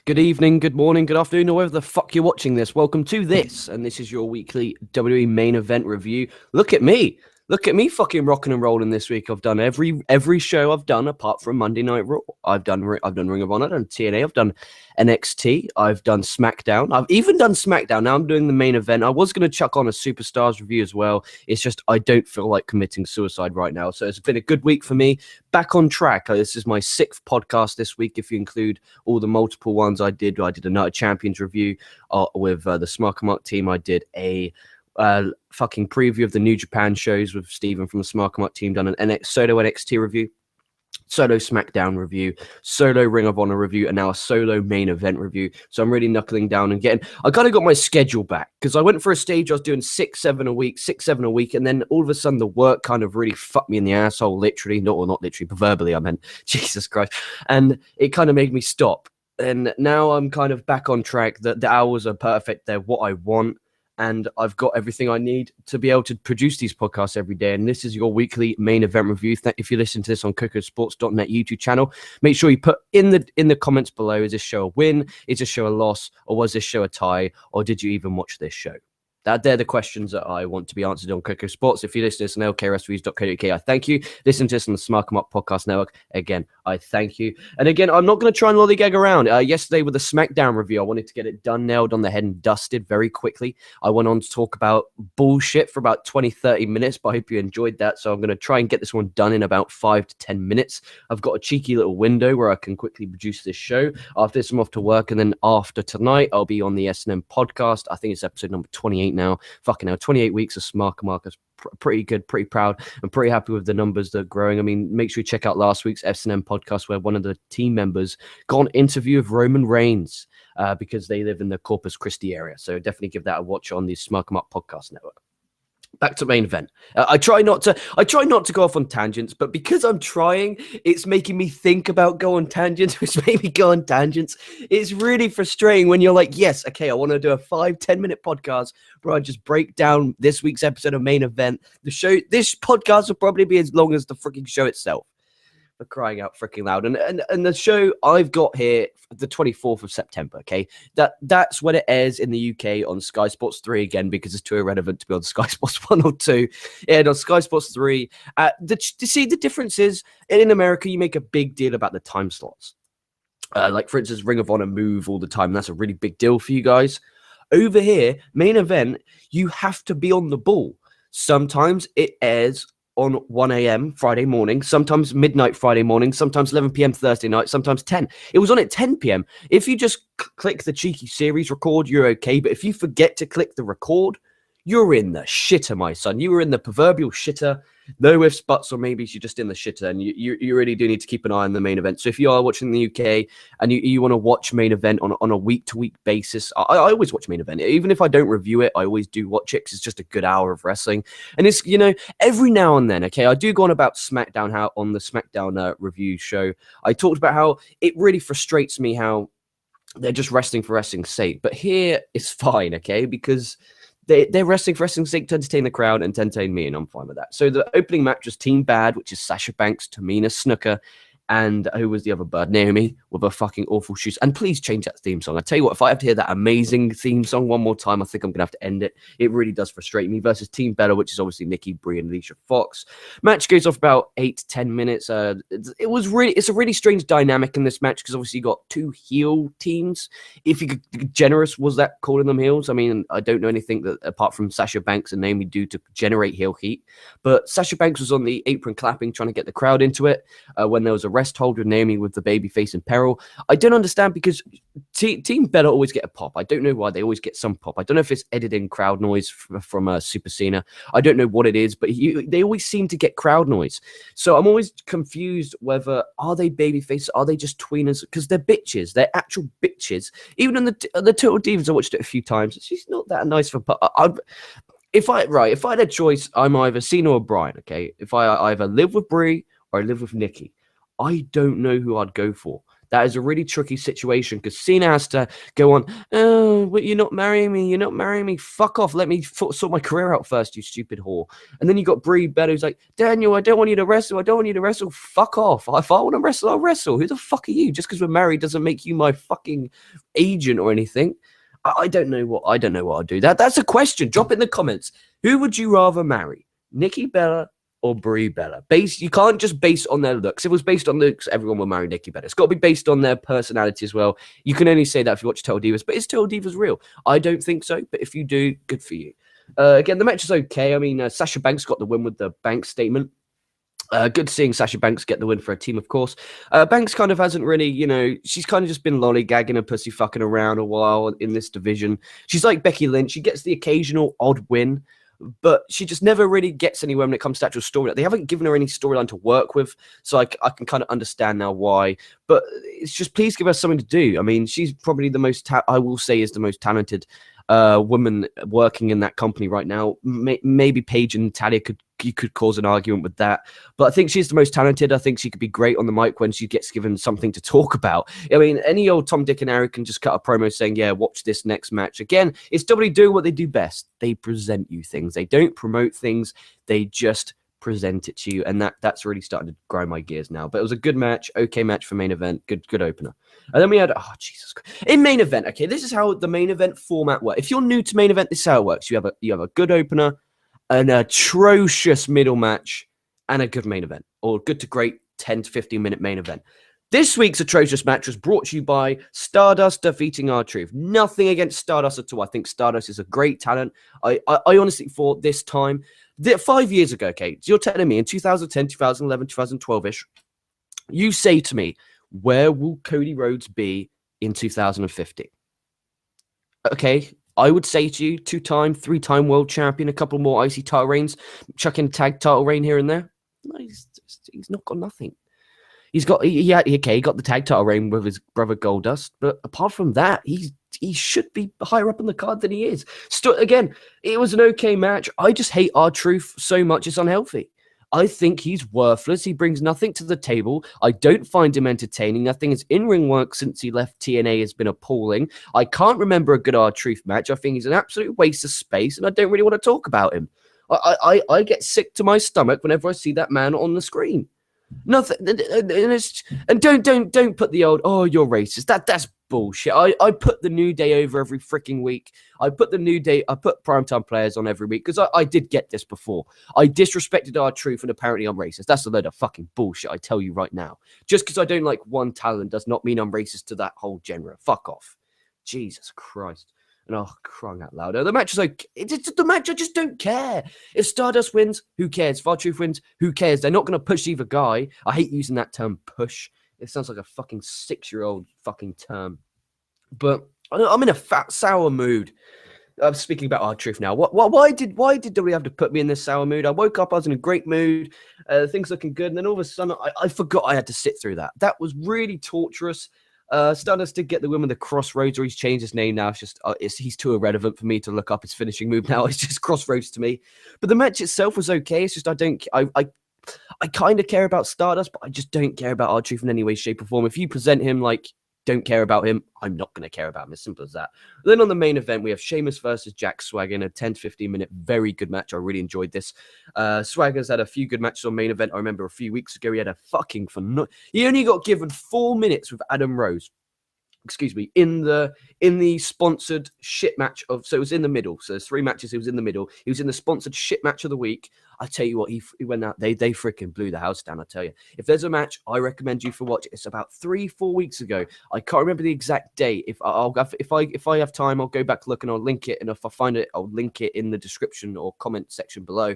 Good evening, good morning, good afternoon, or wherever the fuck you're watching this. Welcome to this, and this is your weekly WWE Main Event review. Look at me fucking rocking and rolling this week. I've done every show I've done apart from Monday Night Raw. I've done Ring of Honor, I've done TNA, I've done NXT, I've done SmackDown. I've even done SmackDown. Now I'm doing the main event. I was going to chuck on a Superstars review as well. It's just I don't feel like committing suicide right now. So it's been a good week for me. Back on track. This is my 6th podcast this week, if you include all the multiple ones I did. I did a Night of Champions review with the Smarka Mark team. I did a fucking preview of the New Japan shows with Steven from the Smarka Mark team. Done an solo NXT review, solo SmackDown review, solo Ring of Honor review, and now a solo main event review. So I'm really knuckling down and I kind of got my schedule back because I went for a stage. I was doing 6-7 a week, and then all of a sudden the work kind of really fucked me in the asshole, literally, not literally, but verbally, I meant, Jesus Christ. And it kind of made me stop. And now I'm kind of back on track. The hours are perfect. They're what I want. And I've got everything I need to be able to produce these podcasts every day. And this is your weekly main event review. If you listen to this on KocoSports.net YouTube channel, make sure you put in the comments below, is this show a win? Is this show a loss? Or was this show a tie? Or did you even watch this show? They're the questions that I want to be answered on Koco Sports. If you listen to this on lkreviews.co.uk, I thank you. Listen to this on the Smarka Mark Podcast Network. Again, I thank you. And again, I'm not going to try and lollygag around. Yesterday with the SmackDown review, I wanted to get it done, nailed on the head and dusted very quickly. I went on to talk about bullshit for about 20, 30 minutes, but I hope you enjoyed that. So I'm going to try and get this one done in about 5 to 10 minutes. I've got a cheeky little window where I can quickly produce this show. After this, I'm off to work. And then after tonight, I'll be on the S&M podcast. I think it's episode number 28 now. Fucking hell, 28 weeks of Smarka Mark is pretty good, pretty proud. I'm pretty happy with the numbers that are growing. I mean, make sure you check out last week's S&M podcast where one of the team members got an interview of Roman Reigns because they live in the Corpus Christi area. So definitely give that a watch on the Smarka Mark Podcast Network. Back to main event. I try not to go off on tangents, but because I'm trying, it's making me think about go on tangents, which made me go on tangents. It's really frustrating when you're like, yes, okay, I want to do a 5-10 minute podcast where I just break down this week's episode of main event. This podcast will probably be as long as the freaking show itself. For crying out freaking loud. And the show I've got here, the 24th of September, okay? That's when it airs in the UK on Sky Sports 3 again, because it's too irrelevant to be on Sky Sports 1 or 2. And on Sky Sports 3, to see the difference is, in America, you make a big deal about the time slots. Like, for instance, Ring of Honor move all the time. That's a really big deal for you guys. Over here, main event, you have to be on the ball. Sometimes it airs on 1 a.m. Friday morning, sometimes midnight Friday morning, sometimes 11 p.m. Thursday night, sometimes 10. It was on at 10 p.m. If you just click the cheeky series record, you're okay. But if you forget to click the record, you're in the shitter, my son. You were in the proverbial shitter. No ifs, buts, or maybes. You're just in the shitter, and you really do need to keep an eye on the main event. So if you are watching the UK and you want to watch main event on a week-to-week basis, I always watch main event. Even if I don't review it, I always do watch it because it's just a good hour of wrestling. And it's, every now and then, okay, I do go on about SmackDown, how on the SmackDown review show, I talked about how it really frustrates me how they're just wrestling for wrestling's sake. But here it's fine, okay, because they're wrestling for wrestling's sake to entertain the crowd and to entertain me, and I'm fine with that. So the opening match was Team Bad, which is Sasha Banks, Tamina, Snuka, and who was the other bird? Naomi, with her fucking awful shoes. And please change that theme song. I tell you what, if I have to hear that amazing theme song one more time, I think I'm going to have to end it. It really does frustrate me. Versus Team Bella, which is obviously Nikki, Brie, and Alicia Fox. Match goes off about 8 to 10 minutes. It's a really strange dynamic in this match because obviously you got two heel teams. If you could, generous was that calling them heels? I mean, I don't know anything that apart from Sasha Banks and Naomi do to generate heel heat. But Sasha Banks was on the apron clapping, trying to get the crowd into it when there was a rest hold with Naomi with the baby face in peril. I don't understand because Team Bella always get a pop. I don't know why they always get some pop. I don't know if it's editing crowd noise from Super Cena. I don't know what it is, but they always seem to get crowd noise. So I'm always confused whether are they baby faces, are they just tweeners? Because they're bitches. They're actual bitches. Even in the Total Divas, I watched it a few times. She's not that nice for. If I had a choice, I'm either Cena or Bryan. Okay, if I either live with Brie or I live with Nikki. I don't know who I'd go for. That is a really tricky situation because Cena has to go on, oh, but you're not marrying me. You're not marrying me. Fuck off. Let me sort my career out first, you stupid whore. And then you got Brie Bella who's like, Daniel, I don't want you to wrestle. I don't want you to wrestle. Fuck off. If I want to wrestle, I'll wrestle. Who the fuck are you? Just because we're married doesn't make you my fucking agent or anything. I don't know what I'll do. That's a question. Drop it in the comments. Who would you rather marry? Nikki Bella or Brie Bella? You can't just base on their looks. If it was based on looks, everyone will marry Nikki Bella. It's got to be based on their personality as well. You can only say that if you watch Total Divas, but is Total Divas real? I don't think so, but if you do, good for you. Again, the match is okay. I mean, Sasha Banks got the win with the bank statement. Good seeing Sasha Banks get the win for her team, of course. Banks kind of hasn't really, she's kind of just been lollygagging and pussy fucking around a while in this division. She's like Becky Lynch. She gets the occasional odd win, but she just never really gets anywhere when it comes to actual storyline. They haven't given her any storyline to work with, so I can kind of understand now why. But it's just, please give her something to do. I mean, she's probably the most, I will say, is the most talented woman working in that company right now. Maybe Paige and Talia you could cause an argument with that, but I think she's the most talented. I think she could be great on the mic when she gets given something to talk about. I mean, any old Tom, Dick, and Harry can just cut a promo saying, yeah, watch this next match. Again, it's WWE doing what they do best. They present you things. They don't promote things. They just present it to you, and that's really starting to grind my gears now. But it was a good match, okay match for main event, good opener. And then we had, oh Jesus Christ, in main event. Okay, this is how the main event format works. If you're new to main event, this is how it works. You have a good opener, an atrocious middle match, and a good main event, or good to great 10 to 15 minute main event. This week's atrocious match was brought to you by Stardust defeating R-Truth. Nothing against Stardust at all. I think Stardust is a great talent. I honestly thought this time, 5 years ago, okay, you're telling me in 2010, 2011, 2012-ish, you say to me, where will Cody Rhodes be in 2050? Okay, I would say to you, 2-time, 3-time world champion, a couple more IC title reigns, chuck in tag title reign here and there. No, he's not got nothing. He got the tag title reign with his brother Goldust, but apart from that, he should be higher up on the card than he is. Again, it was an okay match. I just hate R-Truth so much, it's unhealthy. I think he's worthless. He brings nothing to the table. I don't find him entertaining. Nothing his in-ring work since he left TNA has been appalling. I can't remember a good R-Truth match. I think he's an absolute waste of space, and I don't really want to talk about him. I get sick to my stomach whenever I see that man on the screen. Nothing, and don't put the old, oh, you're racist. That's bullshit. I put the New Day over every freaking week. I put primetime players on every week because I did get this before. I disrespected R-Truth and apparently I'm racist. That's a load of fucking bullshit, I tell you right now. Just because I don't like one talent does not mean I'm racist to that whole genre. Fuck off. Jesus Christ. And crying out loud. The match is like, the match, I just don't care. If Stardust wins, who cares? If R-Truth wins, who cares? They're not going to push either guy. I hate using that term, push. It sounds like a fucking 6-year-old fucking term. But I'm in a fat, sour mood. I'm speaking about R-Truth now. Why did WWE have to put me in this sour mood? I woke up, I was in a great mood, things looking good, and then all of a sudden, I forgot I had to sit through that. That was really torturous. Stardust did get the win with the Crossroads, or he's changed his name now. It's just he's too irrelevant for me to look up his finishing move now. It's just Crossroads to me. But the match itself was okay. It's just I kind of care about Stardust, but I just don't care about R-Truth in any way, shape, or form. If you present him like don't care about him, I'm not going to care about him. As simple as that. Then on the main event, we have Sheamus versus Jack Swagger in a 10 to 15 minute, very good match. I really enjoyed this. Swagger's had a few good matches on main event. I remember a few weeks ago, he had a fucking he only got given 4 minutes with Adam Rose. Excuse me, in the sponsored shit match so it was in the middle. So there's 3 matches. He was in the middle. He was in the sponsored shit match of the week. I tell you what, he went out. They freaking blew the house down. I tell you, if there's a match I recommend you for watch, it's about 3-4 weeks ago. I can't remember the exact date. If I have time, I'll go back look and I'll link it. And if I find it, I'll link it in the description or comment section below.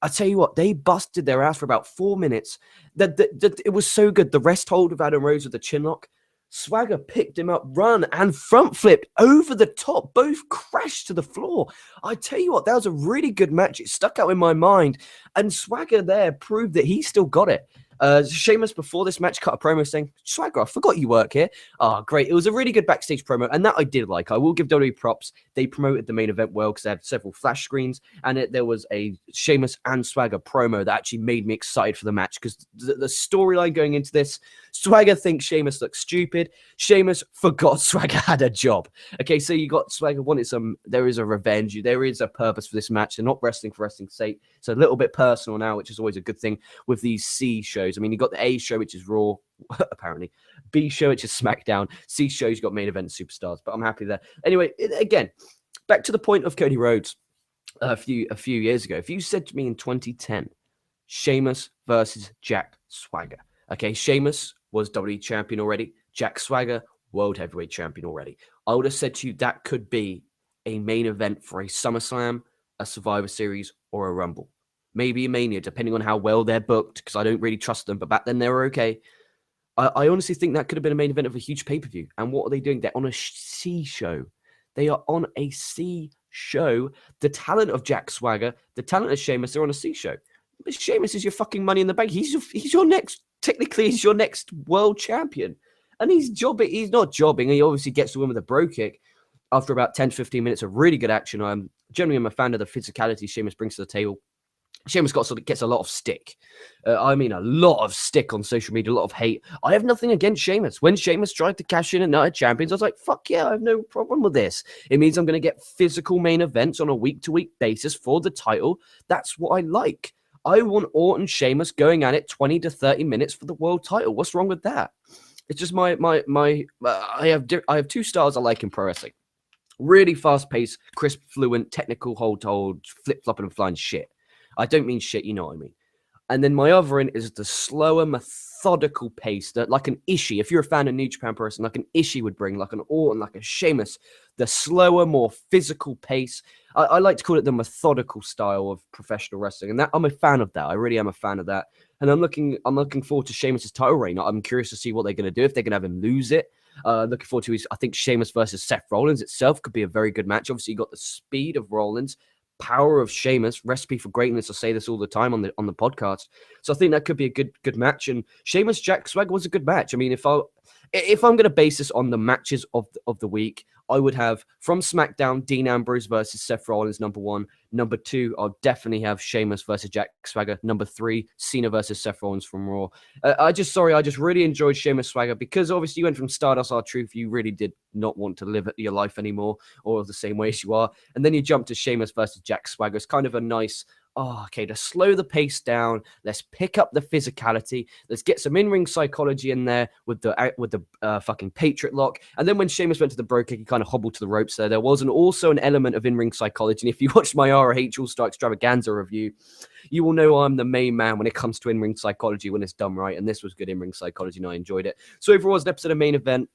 I tell you what, they busted their ass for about 4 minutes. It was so good. The rest hold of Adam Rose with the chin lock. Swagger picked him up, run, and front flipped over the top. Both crashed to the floor. I tell you what, that was a really good match. It stuck out in my mind. And Swagger there proved that he still got it. Sheamus before this match cut a promo saying, Swagger, I forgot you work here. Oh, great. It was a really good backstage promo, and that I did like. I will give WWE props. They promoted the main event well because they had several flash screens, and there was a Sheamus and Swagger promo that actually made me excited for the match because the storyline going into this, Swagger thinks Sheamus looks stupid. Sheamus forgot Swagger had a job. Okay, so you got Swagger wanted there is a revenge. There is a purpose for this match. They're not wrestling for wrestling's sake. It's a little bit personal now, which is always a good thing with these C shows. I mean, you got the A show, which is Raw, apparently. B show, which is SmackDown. C show, you've got Main Event Superstars, but I'm happy there. Anyway, again, back to the point of Cody Rhodes a few years ago. If you said to me in 2010, Sheamus versus Jack Swagger. Okay, Sheamus was WWE champion already. Jack Swagger, World Heavyweight champion already. I would have said to you that could be a main event for a SummerSlam, a Survivor Series, or a Rumble. Maybe a Mania, depending on how well they're booked, because I don't really trust them, but back then they were okay. I honestly think that could have been a main event of a huge pay-per-view. And what are they doing? They're on a C show. They are on a C show. The talent of Jack Swagger, the talent of Sheamus, they're on a C show. But Sheamus is your fucking Money in the Bank. He's your next, technically, he's your next world champion. And he's not jobbing. He obviously gets to win with a Brogue Kick after about 10 to 15 minutes of really good action. I'm a fan of the physicality Sheamus brings to the table. Sheamus gets a lot of stick. A lot of stick on social media, a lot of hate. I have nothing against Sheamus. When Sheamus tried to cash in at Night of Champions, I was like, fuck yeah, I have no problem with this. It means I'm going to get physical main events on a week-to-week basis for the title. That's what I like. I want Orton Sheamus going at it 20 to 30 minutes for the world title. What's wrong with that? It's just I have two styles I like in pro wrestling. Really fast-paced, crisp, fluent, technical, hold, flip-flopping and flying shit. I don't mean shit, you know what I mean. And then my other end is the slower, methodical pace that, like an Ishii, if you're a fan of New Japan Pro Wrestling, like an Ishii would bring, like an Orton, like a Sheamus, the slower, more physical pace. I like to call it the methodical style of professional wrestling, and that I'm a fan of that. I really am a fan of that, and I'm looking forward to Sheamus' title reign. I'm curious to see what they're going to do, if they're going to have him lose it. Looking forward to I think Sheamus versus Seth Rollins itself could be a very good match. Obviously, you got the speed of Rollins, power of Sheamus, recipe for greatness. I say this all the time on the podcast. So I think that could be a good match. And Sheamus Jack Swagger was a good match. I mean, if I'm going to base this on the matches of the week, I would have from SmackDown Dean Ambrose versus Seth Rollins, number 1. Number 2, I'll definitely have Sheamus versus Jack Swagger. Number 3, Cena versus Seth Rollins from Raw. I just really enjoyed Sheamus Swagger because obviously you went from Stardust R-Truth. You really did not want to live your life anymore or the same way as you are. And then you jump to Sheamus versus Jack Swagger. It's kind of a nice, to slow the pace down. Let's pick up the physicality. Let's get some in-ring psychology in there with the fucking Patriot lock. And then when Sheamus went to the Brogue Kick, he kind of hobbled to the ropes there. There was also an element of in-ring psychology. And if you watched my ROH All-Star Extravaganza review, you will know I'm the main man when it comes to in-ring psychology when it's done right. And this was good in-ring psychology, and I enjoyed it. So overall, it was an episode of Main Event.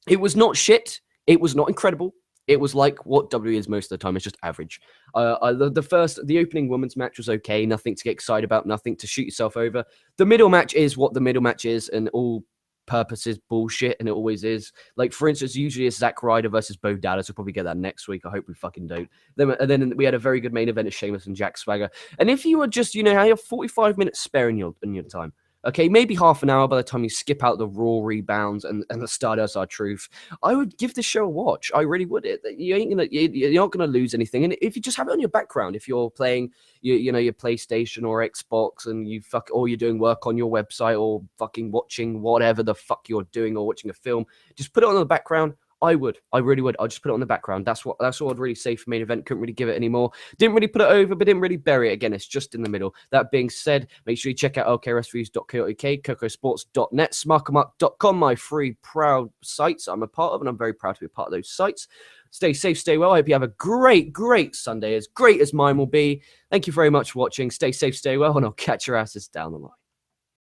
It was not shit. It was not incredible. It was like what WWE is most of the time. It's just average. The opening women's match was okay. Nothing to get excited about. Nothing to shoot yourself over. The middle match is what the middle match is, and all purposes bullshit, and it always is. Like, for instance, usually it's Zack Ryder versus Bo Dallas. We'll probably get that next week. I hope we fucking don't. Then we had a very good main event of Sheamus and Jack Swagger. And if you were just, you have 45 minutes spare in your time. Okay, maybe half an hour by the time you skip out the Raw rebounds and the Stardust R-Truth, I would give this show a watch. I really would. You're not gonna lose anything. And if you just have it on your background, if you're playing, your PlayStation or Xbox, and or you're doing work on your website or fucking watching whatever the fuck you're doing or watching a film, just put it on the background. I really would. I'll just put it on the background. That's what I'd really say for Main Event. Couldn't really give it anymore. Didn't really put it over, but didn't really bury it. Again, it's just in the middle. That being said, make sure you check out lkreviews.co.uk, KocoSports.net, smarkamark.com, my free proud sites I'm a part of, and I'm very proud to be a part of those sites. Stay safe, stay well. I hope you have a great, great Sunday, as great as mine will be. Thank you very much for watching. Stay safe, stay well, and I'll catch your asses down the line.